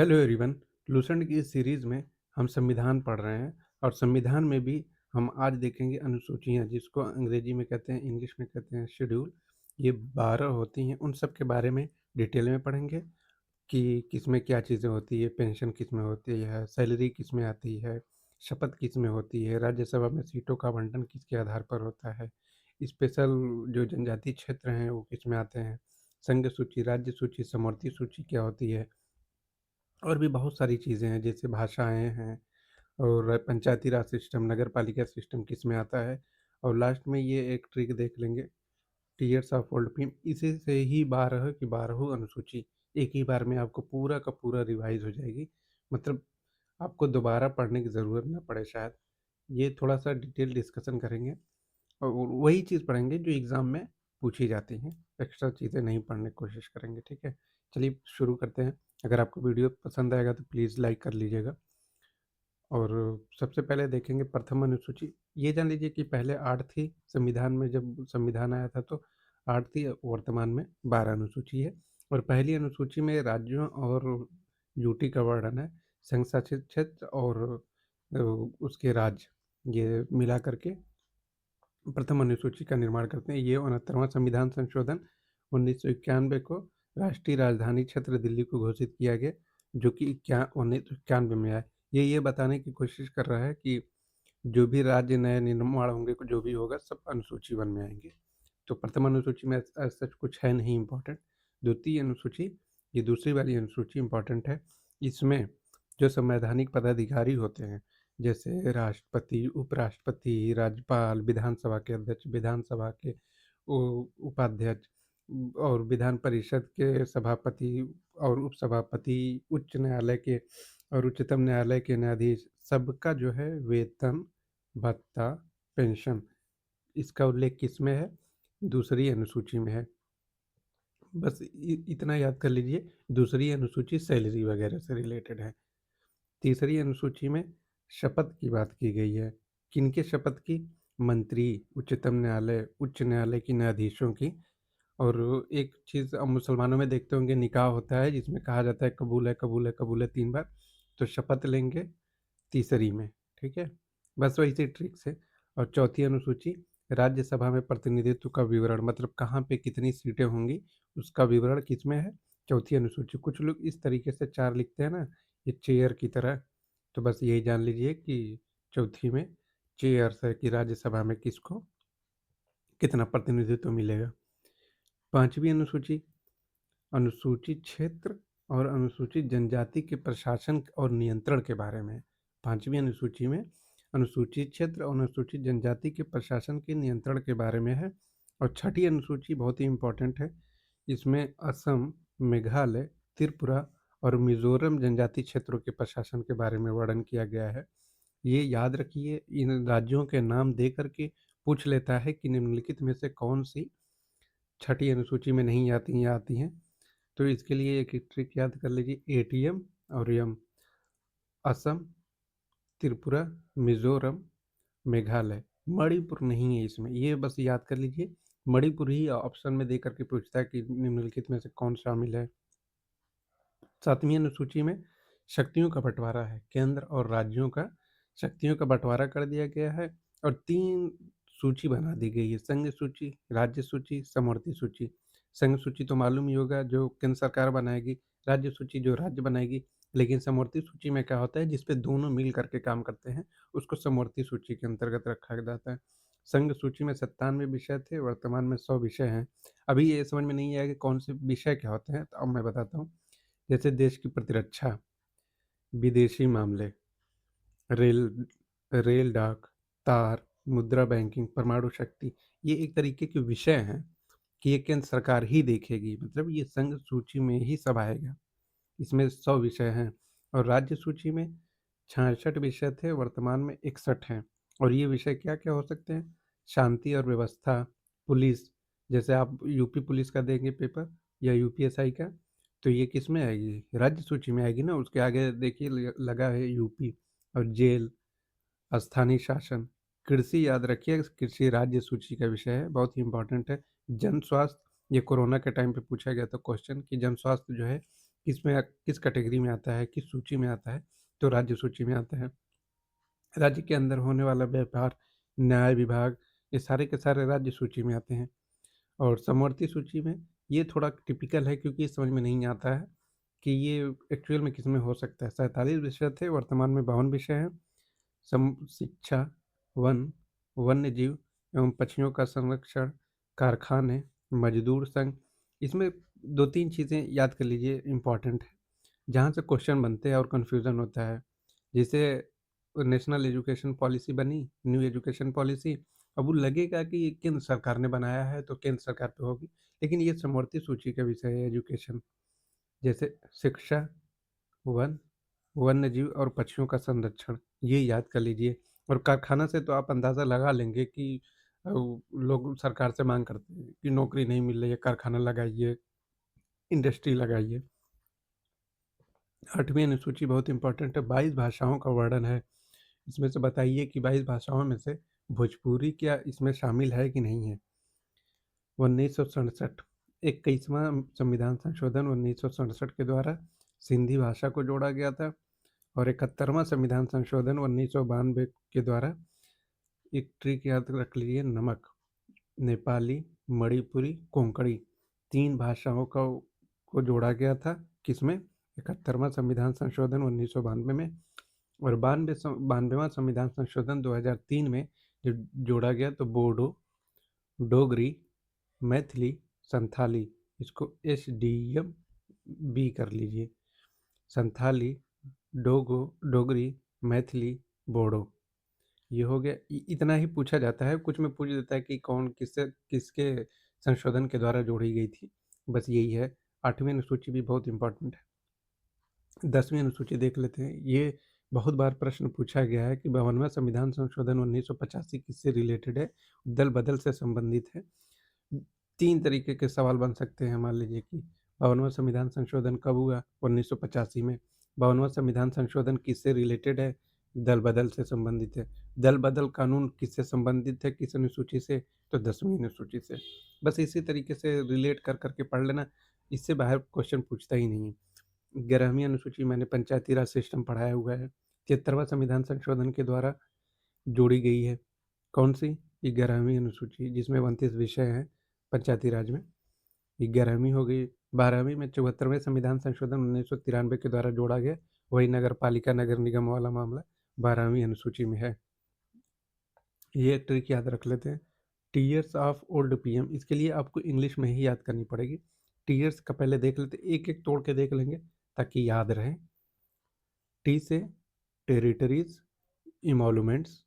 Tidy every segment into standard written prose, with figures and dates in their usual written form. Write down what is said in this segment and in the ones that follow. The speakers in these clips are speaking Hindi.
Hello everyone. लुसेंट की इस सीरीज़ में हम संविधान पढ़ रहे हैं और संविधान में भी हम आज देखेंगे अनुसूचियाँ, जिसको अंग्रेजी में कहते हैं, इंग्लिश में कहते हैं शेड्यूल। ये 12 होती हैं। उन सब के बारे में डिटेल में पढ़ेंगे कि किसमें क्या चीज़ें होती है, पेंशन किसमें होती है, सैलरी किसमें आती है, शपथ किसमें होती है, राज्यसभा में सीटों का आवंटन किसके आधार पर होता है, स्पेशल जो जनजाति क्षेत्र हैं वो किसमें आते हैं, संघ सूची, राज्य सूची, समवर्ती सूची क्या होती है, और भी बहुत सारी चीज़ें हैं जैसे भाषाएँ हैं, और पंचायती राज सिस्टम, नगर पालिका सिस्टम किसमें आता है, और लास्ट में ये एक ट्रिक देख लेंगे, टीयर्स ऑफ ओल्ड फिल्म। इसी से ही 12 की 12 अनुसूची एक ही बार में आपको पूरा का पूरा रिवाइज़ हो जाएगी। मतलब आपको दोबारा पढ़ने की ज़रूरत ना पड़े शायद। ये थोड़ा-सा डिटेल डिस्कशन करेंगे और वही चीज़ पढ़ेंगे जो एग्ज़ाम में पूछी जाती हैं। एक्स्ट्रा चीज़ें नहीं पढ़ने की कोशिश करेंगे, ठीक है? चलिए शुरू करते हैं। अगर आपको वीडियो पसंद आएगा तो प्लीज़ लाइक कर लीजिएगा। और सबसे पहले देखेंगे प्रथम अनुसूची। ये जान लीजिए कि पहले 8 थी, संविधान में जब संविधान आया था तो 8 थी, वर्तमान में 12 अनुसूची है। और पहली अनुसूची में राज्यों और यूटी का वर्णन है, संघ शासित क्षेत्र और उसके राज्य, ये मिला करके प्रथम अनुसूची का निर्माण करते हैं। ये 69वां संविधान संशोधन 1991 को राष्ट्रीय राजधानी क्षेत्र दिल्ली को घोषित किया गया, जो कि 1991 में आया। ये बताने की कोशिश कर रहा है कि जो भी राज्य नए निर्माण होंगे, जो भी होगा, सब अनुसूची 1 में आएँगे। तो प्रथम अनुसूची में सच कुछ है नहीं इम्पोर्टेंट। द्वितीय अनुसूची, ये दूसरी वाली अनुसूची इम्पोर्टेंट है। इसमें जो संवैधानिक पदाधिकारी होते हैं, जैसे राष्ट्रपति, उपराष्ट्रपति, राज्यपाल, विधानसभा के अध्यक्ष, विधानसभा के उपाध्यक्ष और विधान परिषद के सभापति और उपसभापति, उच्च न्यायालय के और उच्चतम न्यायालय के न्यायाधीश, सबका जो है वेतन, भत्ता, पेंशन, इसका उल्लेख किसमें है? दूसरी अनुसूची में है। बस इतना याद कर लीजिए। दूसरी अनुसूची सैलरी वगैरह से रिलेटेड है। तीसरी अनुसूची में शपथ की बात की गई है। किनके शपथ की? मंत्री, उच्चतम न्यायालय, उच्च न्यायालय के न्यायाधीशों की। और एक चीज़ आप मुसलमानों में देखते होंगे, निकाह होता है जिसमें कहा जाता है कबूल है, कबूल है, कबूल है 3 बार। तो शपथ लेंगे तीसरी में, ठीक है? बस वैसी ट्रिक्स है। और चौथी अनुसूची राज्यसभा में प्रतिनिधित्व का विवरण, मतलब कहाँ पे कितनी सीटें होंगी, उसका विवरण किसमें है? चौथी अनुसूची। कुछ लोग इस तरीके से 4 लिखते हैं ना, ये चेयर की तरह, तो बस यही जान लीजिए कि चौथी में चेयर्स है कि राज्यसभा में किसको कितना प्रतिनिधित्व मिलेगा। 5वीं अनुसूची, अनुसूचित क्षेत्र और अनुसूचित जनजाति के प्रशासन और नियंत्रण के बारे में। 5वीं अनुसूची में अनुसूचित क्षेत्र और अनुसूचित जनजाति के प्रशासन के नियंत्रण के बारे में है। और 6ठी अनुसूची बहुत ही इम्पोर्टेंट है। इसमें असम, मेघालय, त्रिपुरा और मिजोरम जनजाति क्षेत्रों के प्रशासन के बारे में वर्णन किया गया है। ये याद रखिए, इन राज्यों के नाम दे करके पूछ लेता है कि निम्नलिखित में से कौन सी 6ठी अनुसूची में नहीं आती या आती हैं। तो इसके लिए एक ट्रिक याद कर लीजिए, एटीएम और यम। असम, त्रिपुरा, मिजोरम, मेघालय, मणिपुर नहीं है इसमें, ये बस याद कर लीजिए। मणिपुर ही ऑप्शन में दे करके पूछता है कि निम्नलिखित में से कौन शामिल है। 7वीं अनुसूची में शक्तियों का बंटवारा है, केंद्र और राज्यों का शक्तियों का बंटवारा कर दिया गया है। और 3 सूची बना दी गई है, संघ सूची, राज्य सूची, समवर्ती सूची। संघ सूची तो मालूम ही होगा, जो केंद्र सरकार बनाएगी। राज्य सूची जो राज्य बनाएगी। लेकिन समवर्ती सूची में क्या होता है, जिस पे दोनों मिल करके काम करते हैं, उसको समवर्ती सूची के अंतर्गत रखा जाता है। संघ सूची में 97 विषय थे, वर्तमान में 100 विषय हैं। अभी ये समझ में नहीं आया कि कौन से विषय क्या होते हैं, तो अब मैं बताता हूँ। जैसे देश की प्रतिरक्षा, विदेशी मामले, रेल रेल डाक, तार, मुद्रा बैंकिंग, परमाणु शक्ति, ये एक तरीके के विषय हैं कि ये केंद्र सरकार ही देखेगी, मतलब ये संघ सूची में ही सब आएगा। इसमें 100 विषय हैं। और राज्य सूची में 66 विषय थे, वर्तमान में 61 हैं। और ये विषय क्या-क्या हो सकते हैं? शांति और व्यवस्था, पुलिस, जैसे आप यूपी पुलिस का देंगे पेपर या यूपीएसआई का, तो ये किस में आएगी? राज्य सूची में आएगी ना। उसके आगे देखिए लगा है यूपी। और जेल, स्थानीय शासन, कृषि याद रखिए, कृषि राज्य सूची का विषय है, बहुत ही इम्पोर्टेंट है। जन स्वास्थ्य, ये कोरोना के टाइम पे पूछा गया था क्वेश्चन कि जन स्वास्थ्य जो है किस कैटेगरी में आता है, किस सूची में आता है, तो राज्य सूची में आता है। राज्य के अंदर होने वाला व्यापार, न्याय विभाग, ये सारे के सारे राज्य सूची में आते हैं। और समवर्ती सूची में ये थोड़ा टिपिकल है क्योंकि ये समझ में नहीं आता है कि ये एक्चुअल में किसमें हो सकता है। 47 विषय थे, वर्तमान में 52 विषय हैं। शिक्षा, वन, वन्य जीव एवं पक्षियों का संरक्षण, कारखाने, मजदूर संघ, इसमें 2-3 चीज़ें याद कर लीजिए इम्पोर्टेंट है, जहाँ से क्वेश्चन बनते हैं और कन्फ्यूज़न होता है। जैसे नेशनल एजुकेशन पॉलिसी बनी, न्यू एजुकेशन पॉलिसी, अब वो लगेगा कि ये केंद्र सरकार ने बनाया है तो केंद्र सरकार पे होगी, लेकिन ये समवर्ती सूची का विषय है एजुकेशन। जैसे शिक्षा, वन, वन्यजीव और पक्षियों का संरक्षण, ये याद कर लीजिए। और कारखाना से तो आप अंदाज़ा लगा लेंगे कि लोग सरकार से माँग करते हैं कि नौकरी नहीं मिल रही है, कारखाना लगाइए, इंडस्ट्री लगाइए। 8वीं अनुसूची बहुत इम्पोर्टेंट है, 22 भाषाओं का वर्णन है। इसमें से बताइए कि 22 भाषाओं में से भोजपुरी क्या इसमें शामिल है कि नहीं है? 1967 21वां संविधान संशोधन 1967 के द्वारा सिंधी भाषा को जोड़ा गया था। और 71वां संविधान संशोधन 1992 के द्वारा एक ट्रिक याद रख लीजिए, नमक, नेपाली, मणिपुरी, कोंकणी 3 भाषाओं को जोड़ा गया था। किसमें? 71वां संविधान संशोधन 1992 में। और 92वां संविधान संशोधन 2003 में जो जोड़ा गया तो बोडो, डोगरी, मैथिली, संथाली, इसको एसडीएम बी कर लीजिए। संथाली, डोगरी, मैथिली, बोडो, ये हो गया। इतना ही पूछा जाता है, कुछ में पूछ देता है कि कौन किसके संशोधन के द्वारा जोड़ी गई थी, बस यही है। 8वीं अनुसूची भी बहुत इंपॉर्टेंट है। 10वीं अनुसूची देख लेते हैं। ये बहुत बार प्रश्न पूछा गया है कि 52वां संविधान संशोधन 1985 किससे रिलेटेड है, दल बदल से संबंधित है। 3 तरीके के सवाल बन सकते हैं। मान लीजिए कि 52वां संविधान संशोधन कब हुआ? 1985 में। 52वां संविधान संशोधन किससे रिलेटेड है? दल बदल से संबंधित है। दल बदल कानून किससे संबंधित है, किस अनुसूची से? तो 10वीं अनुसूची से। बस इसी तरीके से रिलेट कर करके पढ़ लेना, इससे बाहर क्वेश्चन पूछता ही नहीं है। 11वीं अनुसूची मैंने पंचायती राज सिस्टम पढ़ाया हुआ है। 73वां संविधान संशोधन के द्वारा जोड़ी गई है। कौन सी? 11वीं अनुसूची, जिसमें 29 विषय हैं पंचायती राज में। 11वीं हो गई। 12वीं में 74वें संविधान संशोधन 1993 के द्वारा जोड़ा गया, वही नगर पालिका नगर निगम वाला मामला 12वीं अनुसूची में है। ये ट्रिक याद रख लेते हैं। टीयर्स ऑफ ओल्ड पीएम, इसके लिए आपको इंग्लिश में ही याद करनी पड़ेगी। टीयर्स का पहले देख लेते, एक एक तोड़ के देख लेंगे ताकि याद रहे। टी से territories, emoluments,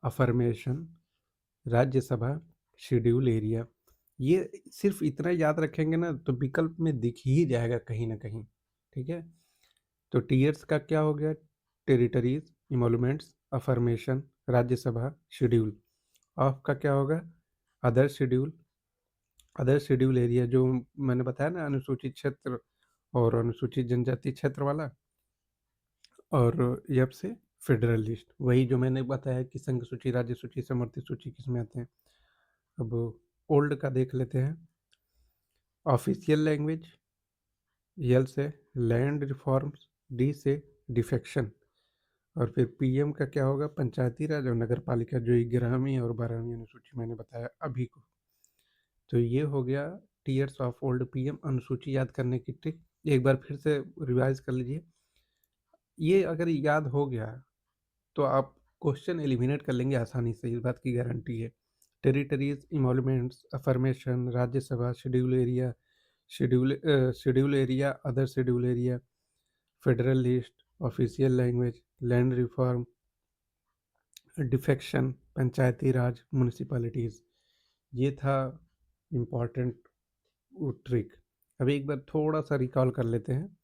affirmation, Rajya Sabha, schedule area. ये सिर्फ इतना याद रखेंगे ना तो विकल्प में दिख ही जाएगा कहीं ना कहीं। ठीक है, तो टीयर्स का क्या हो गया? Territories, emoluments, affirmation, Rajya Sabha, schedule. Of का क्या होगा? Other schedule, other schedule area, जो मैंने बताया ना, अनुसूचित क्षेत्र और अनुसूचित जनजाति क्षेत्र वाला। और यब से फेडरल लिस्ट, वही जो मैंने बताया कि संघ सूची, राज्य सूची, समवर्ती सूची किसमें आते हैं। अब ओल्ड का देख लेते हैं। ऑफिशियल लैंग्वेज, यल से लैंड रिफॉर्म्स, डी से डिफेक्शन। और फिर पीएम का क्या होगा? पंचायती राज और नगर पालिका, जो 11वीं और 12वीं अनुसूची मैंने बताया अभी को। तो ये हो गया टीयर्स ऑफ ओल्ड पीएम, अनुसूची याद करने की ट्रिक। एक बार फिर से रिवाइज कर लीजिए। ये अगर याद हो गया तो आप क्वेश्चन एलिमिनेट कर लेंगे आसानी से, इस बात की गारंटी है। Territories, emoluments, affirmation, Rajya Sabha, schedule area, other schedule area, federal list, official language, land reform, defection, Panchayati Raj, municipalities. ये था इम्पॉर्टेंट ट्रिक। अभी एक बार थोड़ा सा रिकॉल कर लेते हैं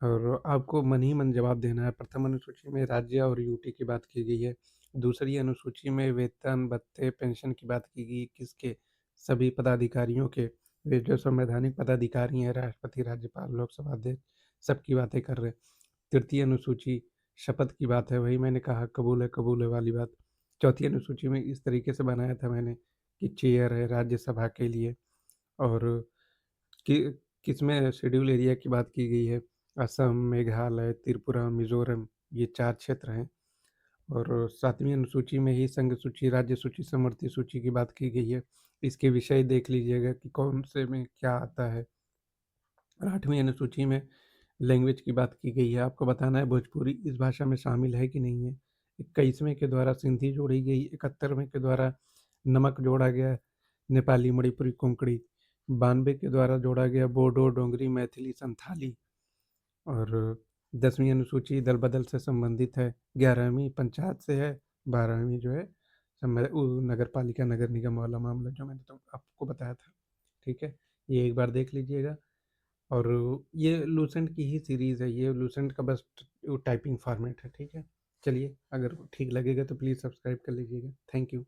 और आपको मन ही मन जवाब देना है। प्रथम अनुसूची में राज्य और यूटी की बात की गई है। दूसरी अनुसूची में वेतन, भत्ते, पेंशन की बात की गई, किसके? सभी पदाधिकारियों के। वे जो संवैधानिक पदाधिकारी हैं, राष्ट्रपति, राज्यपाल, लोकसभा अध्यक्ष, सबकी बातें कर रहे हैं। तृतीय अनुसूची शपथ की बात है, वही मैंने कहा कबूल है वाली बात। चौथी अनुसूची में इस तरीके से बनाया था मैंने कि चेयर है राज्यसभा के लिए। और कि किसमें शेड्यूल एरिया की बात की गई है? असम, मेघालय, त्रिपुरा, मिज़ोरम ये 4 क्षेत्र हैं और 7वीं अनुसूची में ही संघ सूची, राज्य सूची, समवर्ती सूची की बात की गई है। इसके विषय देख लीजिएगा कि कौन से में क्या आता है। और 8वीं अनुसूची में लैंग्वेज की बात की गई है, आपको बताना है भोजपुरी इस भाषा में शामिल है कि नहीं है। 21वें के द्वारा सिंधी जोड़ी गई, 71वें के द्वारा नमक जोड़ा गया, नेपाली, मणिपुरी, कोंकणी, 92 के द्वारा जोड़ा गया बोडो, डोगरी, मैथिली, संथाली और 10वीं अनुसूची दल-बदल से संबंधित है, 11वीं पंचायत से है, 12वीं जो है नगर पालिका, नगर निगम वाला मामला जो मैंने तो आपको बताया था, ठीक है? ये एक बार देख लीजिएगा। और ये लूसेंट की ही सीरीज़ है, ये लूसेंट का बस टाइपिंग फॉर्मेट है, ठीक है? चलिए, अगर ठीक लगेगा तो प्लीज़ सब्सक्राइब कर लीजिएगा। Thank you.